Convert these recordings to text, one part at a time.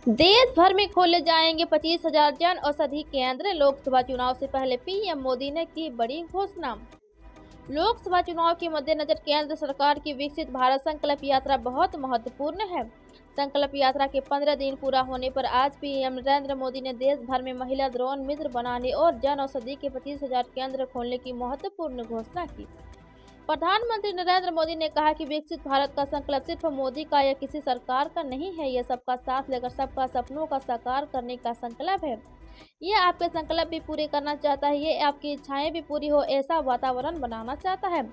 देश भर में खोले जाएंगे 25,000 जन औषधि केंद्र। लोकसभा चुनाव से पहले पीएम मोदी ने की बड़ी घोषणा। लोकसभा चुनाव के मद्देनजर केंद्र सरकार की विकसित भारत संकल्प यात्रा बहुत महत्वपूर्ण है। संकल्प यात्रा के 15 दिन पूरा होने पर आज पीएम नरेंद्र मोदी ने देश भर में महिला ड्रोन मित्र बनाने और जन औषधि के 25,000 केंद्र खोलने की महत्वपूर्ण घोषणा की। प्रधानमंत्री नरेंद्र मोदी ने कहा कि विकसित भारत का संकल्प सिर्फ मोदी का या किसी सरकार का नहीं है, यह सबका साथ लेकर सबका सपनों का साकार करने का संकल्प है। ये आपके संकल्प भी पूरे करना चाहता है, ये आपकी इच्छाएं भी पूरी हो ऐसा वातावरण बनाना चाहता है।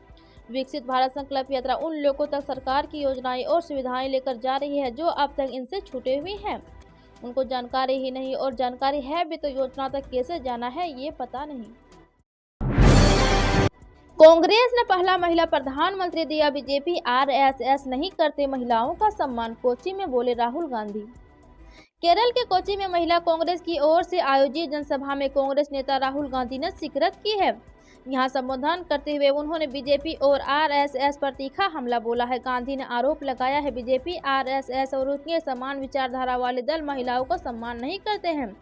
विकसित भारत संकल्प यात्रा उन लोगों तक सरकार की योजनाएं और सुविधाएं लेकर जा रही है जो अब तक इनसे छूटे हुए हैं। उनको जानकारी ही नहीं और जानकारी है भी तो योजना तक कैसे जाना है ये पता नहीं। कांग्रेस ने पहला महिला प्रधानमंत्री दिया, बीजेपी आरएसएस नहीं करते महिलाओं का सम्मान, कोच्चि में बोले राहुल गांधी। केरल के कोच्चि में महिला कांग्रेस की ओर से आयोजित जनसभा में कांग्रेस नेता राहुल गांधी ने शिरकत की है। यहां संबोधन करते हुए उन्होंने बीजेपी और आरएसएस पर तीखा हमला बोला है। गांधी ने आरोप लगाया है बीजेपी, आरएसएस और उसके समान विचारधारा वाले दल महिलाओं का सम्मान नहीं करते हैं।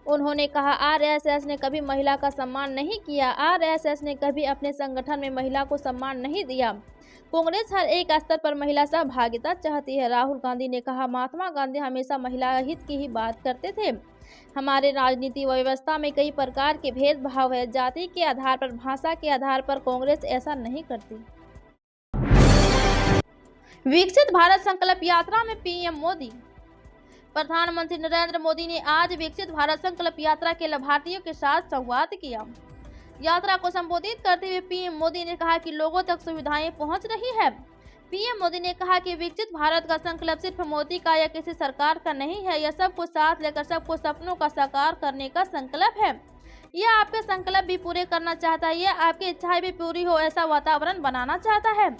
उन्होंने कहा आरएसएस ने कभी महिला का सम्मान नहीं किया, आरएसएस ने कभी अपने संगठन में महिला को सम्मान नहीं दिया। कांग्रेस हर एक स्तर पर महिला सहभागिता चाहती है। राहुल गांधी ने कहा महात्मा गांधी हमेशा महिला हित की ही बात करते थे। हमारे राजनीति व्यवस्था में कई प्रकार के भेदभाव है, जाति के आधार पर, भाषा के आधार पर। कांग्रेस ऐसा नहीं करती। विकसित भारत संकल्प यात्रा में पीएम मोदी। प्रधानमंत्री नरेंद्र मोदी ने आज विकसित भारत संकल्प यात्रा के लाभार्थियों के साथ संवाद किया। यात्रा को संबोधित करते हुए पीएम मोदी ने कहा कि लोगों तक सुविधाएं पहुंच रही है। पीएम मोदी ने कहा कि विकसित भारत का संकल्प सिर्फ मोदी का या किसी सरकार का नहीं है, यह सबको साथ लेकर सबको सपनों का साकार करने का संकल्प है। यह आपके संकल्प भी पूरे करना चाहता है, यह आपकी इच्छाएं भी पूरी हो ऐसा वातावरण बनाना चाहता है।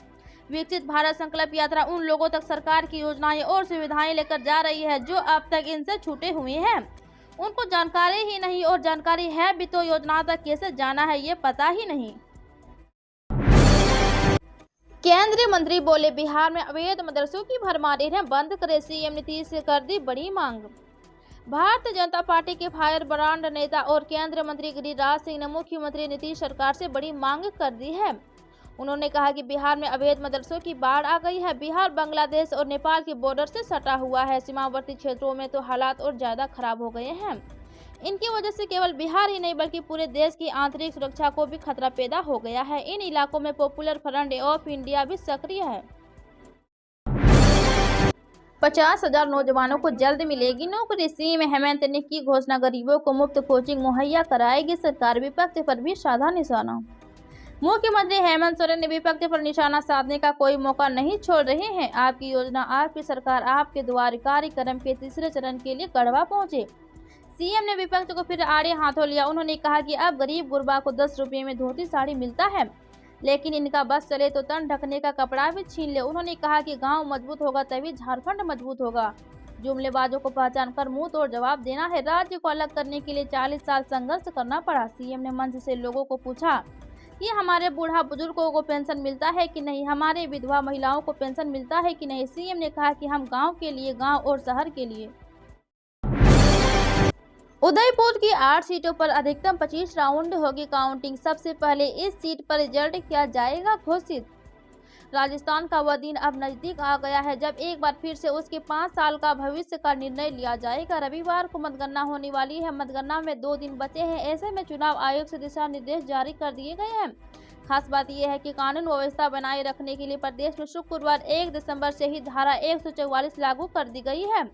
विकसित भारत संकल्प यात्रा उन लोगों तक सरकार की योजनाएं और सुविधाएं लेकर जा रही है जो अब तक इनसे छूटे हुए हैं। उनको जानकारी ही नहीं और जानकारी है भी तो योजना तक कैसे जाना है ये पता ही नहीं। केंद्रीय मंत्री बोले बिहार में अवैध मदरसों की भरमारी है, बंद करे, सीएम नीतीश से कर दी बड़ी मांग। भारतीय जनता पार्टी के फायर ब्रांड नेता और केंद्रीय मंत्री गिरिराज सिंह ने मुख्यमंत्री नीतीश सरकार से बड़ी मांग कर दी है। उन्होंने कहा कि बिहार में अवैध मदरसों की बाढ़ आ गई है। बिहार बांग्लादेश और नेपाल के बॉर्डर से सटा हुआ है। सीमावर्ती क्षेत्रों में तो हालात और ज्यादा खराब हो गए हैं। इनकी वजह से केवल बिहार ही नहीं बल्कि पूरे देश की आंतरिक सुरक्षा को भी खतरा पैदा हो गया है। इन इलाकों में पॉपुलर फ्रंट ऑफ इंडिया भी सक्रिय है। 50,000 नौजवानों को जल्द मिलेगी नौकरी, सीएम हेमंत ने की घोषणा। गरीबों को मुफ्त कोचिंग मुहैया कराएगी सरकार, विपक्ष पर भी साधा निशाना। मुख्यमंत्री हेमंत सोरेन ने विपक्ष पर निशाना साधने का कोई मौका नहीं छोड़ रहे हैं। आपकी योजना, आपकी सरकार, आपके द्वार कार्यक्रम के तीसरे चरण के लिए गढ़वा पहुंचे। सीएम ने विपक्ष को फिर आड़े हाथों लिया। उन्होंने कहा कि अब गरीब गुरबा को 10 रुपये में धोती साड़ी मिलता है, लेकिन इनका बस चले तो तन ढकने का कपड़ा भी छीन ले। उन्होंने कहा कि गाँव मजबूत होगा तभी झारखंड मजबूत होगा। जुमलेबाजों को पहचान कर मुंह तोड़ जवाब देना है। राज्य को अलग करने के लिए 40 साल संघर्ष करना पड़ा। सीएम ने मंच से लोगों को पूछा कि हमारे बूढ़ा बुजुर्गों को पेंशन मिलता है कि नहीं, हमारे विधवा महिलाओं को पेंशन मिलता है कि नहीं। सीएम ने कहा कि हम गांव के लिए, गांव और शहर के लिए। उदयपुर की 8 सीटों पर अधिकतम 25 राउंड होगी काउंटिंग। सबसे पहले इस सीट पर रिजल्ट किया जाएगा घोषित। राजस्थान का वह दिन अब नजदीक आ गया है जब एक बार फिर से उसके 5 साल का भविष्य का निर्णय लिया जाएगा। रविवार को मतगणना होने वाली है। मतगणना में 2 दिन बचे हैं। ऐसे में चुनाव आयोग से दिशा निर्देश जारी कर दिए गए हैं। खास बात यह है कि कानून व्यवस्था बनाए रखने के लिए प्रदेश में शुक्रवार 1 दिसंबर से ही धारा 144 लागू कर दी गई है।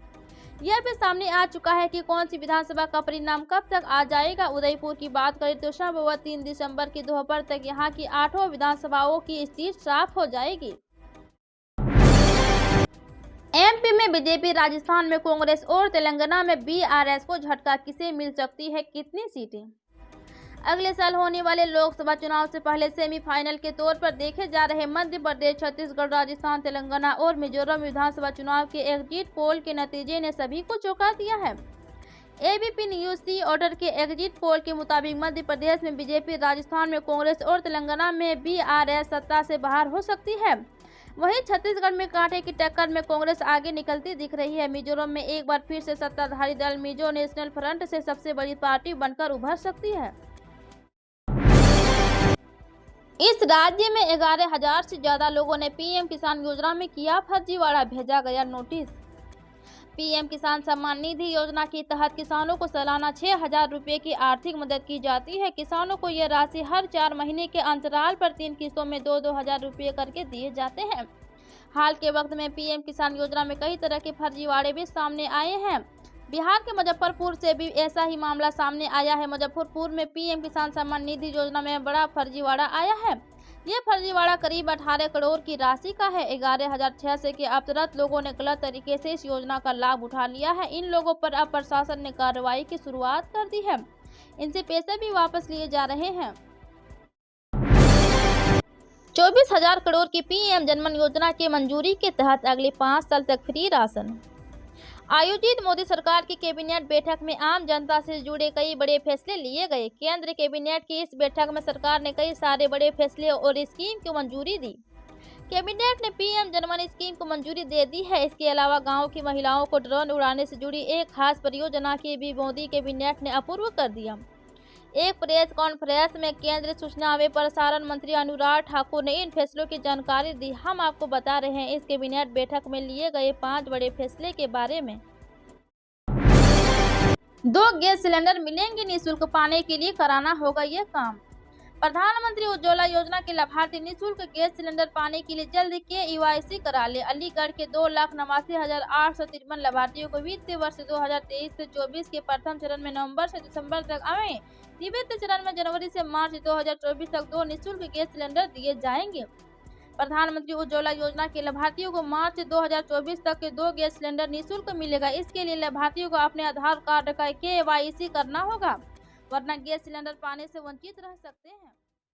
यह भी सामने आ चुका है कि कौन सी विधानसभा का परिणाम कब तक आ जाएगा। उदयपुर की बात करें तो संभवतः 3 दिसंबर की दोपहर तक यहां की 8 विधानसभाओं की स्थिति साफ हो जाएगी। एमपी में बीजेपी, राजस्थान में कांग्रेस और तेलंगाना में बीआरएस को झटका, किसे मिल सकती है कितनी सीटें। अगले साल होने वाले लोकसभा चुनाव से पहले सेमीफाइनल के तौर पर देखे जा रहे मध्य प्रदेश, छत्तीसगढ़, राजस्थान, तेलंगाना और मिजोरम विधानसभा चुनाव के एग्जिट पोल के नतीजे ने सभी को चौंका दिया है। एबीपी न्यूज सी ऑर्डर के एग्जिट पोल के मुताबिक मध्य प्रदेश में बीजेपी, राजस्थान में कांग्रेस और तेलंगाना में बीआरएस सत्ता से बाहर हो सकती है। वहीं छत्तीसगढ़ में कांटे की टक्कर में कांग्रेस आगे निकलती दिख रही है। मिजोरम में एक बार फिर से सत्ताधारी दल मिजो नेशनल फ्रंट से सबसे बड़ी पार्टी बनकर उभर सकती है। इस राज्य में 11,000 से ज्यादा लोगों ने पीएम किसान योजना में किया फर्जीवाड़ा, भेजा गया नोटिस। पीएम किसान सम्मान निधि योजना के तहत किसानों को सालाना 6,000 रुपये की आर्थिक मदद की जाती है। किसानों को यह राशि हर 4 महीने के अंतराल पर 3 किस्तों में 2-2 हजार रुपये करके दिए जाते हैं। हाल के वक्त में पीएम किसान योजना में कई तरह के फर्जीवाड़े भी सामने आए हैं। बिहार के मुजफ्फरपुर से भी ऐसा ही मामला सामने आया है। मुजफ्फरपुर में पीएम किसान सम्मान निधि योजना में बड़ा फर्जीवाड़ा आया है। यह फर्जीवाड़ा करीब 18 करोड़ की राशि का है। 11,006 के अवसरत लोगों ने गलत तरीके से इस योजना का लाभ उठा लिया है। इन लोगों पर अब प्रशासन ने कार्रवाई की शुरुआत कर दी है। इनसे पैसे भी वापस लिए जा रहे हैं। 24,000 करोड़ की पीएम जनधन योजना की मंजूरी के तहत अगले 5 साल तक फ्री राशन। आयोजित मोदी सरकार की कैबिनेट बैठक में आम जनता से जुड़े कई बड़े फैसले लिए गए। केंद्र कैबिनेट की इस बैठक में सरकार ने कई सारे बड़े फैसले और स्कीम को मंजूरी दी। कैबिनेट ने पीएम जनधन स्कीम को मंजूरी दे दी है। इसके अलावा गांव की महिलाओं को ड्रोन उड़ाने से जुड़ी एक खास परियोजना की भी मोदी कैबिनेट ने अपूर्व कर दिया। एक प्रेस कॉन्फ्रेंस में केंद्रीय सूचना एवं प्रसारण मंत्री अनुराग ठाकुर ने इन फैसलों की जानकारी दी। हम आपको बता रहे हैं इस कैबिनेट बैठक में लिए गए 5 बड़े फैसले के बारे में। 2 गैस सिलेंडर मिलेंगे निःशुल्क, पाने के लिए कराना होगा ये काम। प्रधानमंत्री उज्ज्वला योजना के लाभार्थी निःशुल्क गैस सिलेंडर पाने के लिए जल्द KYC करा ले। अलीगढ़ के 2,89,853 लाभार्थियों को वित्तीय वर्ष 2023 से 24 के प्रथम चरण में नवंबर से दिसंबर तक आए। द्वितीय चरण में जनवरी से मार्च 2024 तक 2 निःशुल्क गैस सिलेंडर दिए जाएंगे। प्रधानमंत्री उज्ज्वला योजना के लाभार्थियों को मार्च 2024 तक के 2 गैस सिलेंडर निःशुल्क मिलेगा। इसके लिए लाभार्थियों को अपने आधार कार्ड का KYC करना होगा, वरना गैस सिलेंडर पाने से वंचित रह सकते हैं।